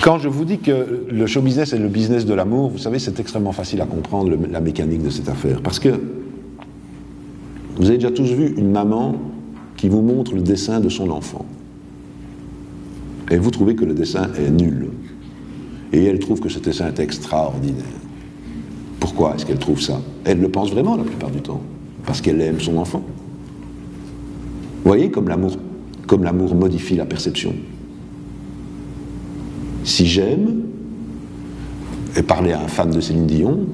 Quand je vous dis que le show business est le business de l'amour, vous savez, c'est extrêmement facile à comprendre la mécanique de cette affaire. Parce que vous avez déjà tous vu une maman qui vous montre le dessin de son enfant. Et vous trouvez que le dessin est nul. Et elle trouve que ce dessin est extraordinaire. Pourquoi est-ce qu'elle trouve ça? Elle le pense vraiment la plupart du temps. Parce qu'elle aime son enfant. Vous voyez comme l'amour modifie la perception. Si j'aime, et parler à un fan de Céline Dion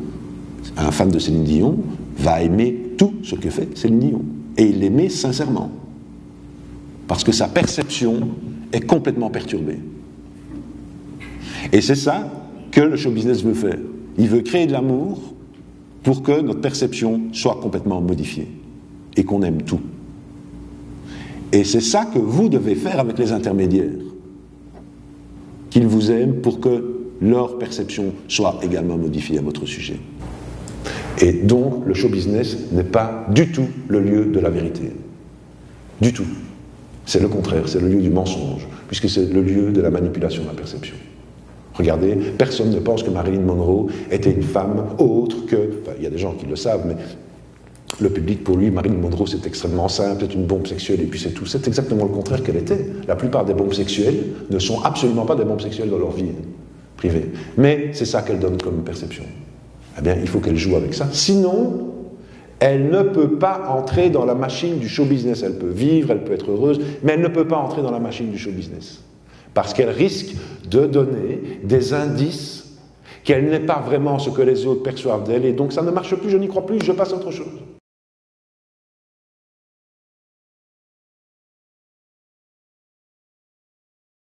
va aimer tout ce que fait Céline Dion. Et il l'aimait sincèrement. Parce que sa perception est complètement perturbée. Et c'est ça que le show business veut faire. Il veut créer de l'amour pour que notre perception soit complètement modifiée. Et qu'on aime tout. Et c'est ça que vous devez faire avec les intermédiaires. Qu'ils vous aiment pour que leur perception soit également modifiée à votre sujet. Et donc, le show business n'est pas du tout le lieu de la vérité. Du tout. C'est le contraire, c'est le lieu du mensonge, puisque c'est le lieu de la manipulation de la perception. Regardez, personne ne pense que Marilyn Monroe était une femme autre que... Enfin, il y a des gens qui le savent, mais le public, pour lui, Marilyn Monroe, c'est extrêmement simple, c'est une bombe sexuelle, et puis c'est tout. C'est exactement le contraire qu'elle était. La plupart des bombes sexuelles ne sont absolument pas des bombes sexuelles dans leur vie privée. Mais c'est ça qu'elle donne comme perception. Eh bien, il faut qu'elle joue avec ça. Sinon, elle ne peut pas entrer dans la machine du show business. Elle peut vivre, elle peut être heureuse, mais elle ne peut pas entrer dans la machine du show business. Parce qu'elle risque de donner des indices qu'elle n'est pas vraiment ce que les autres perçoivent d'elle, et donc ça ne marche plus, je n'y crois plus, je passe à autre chose.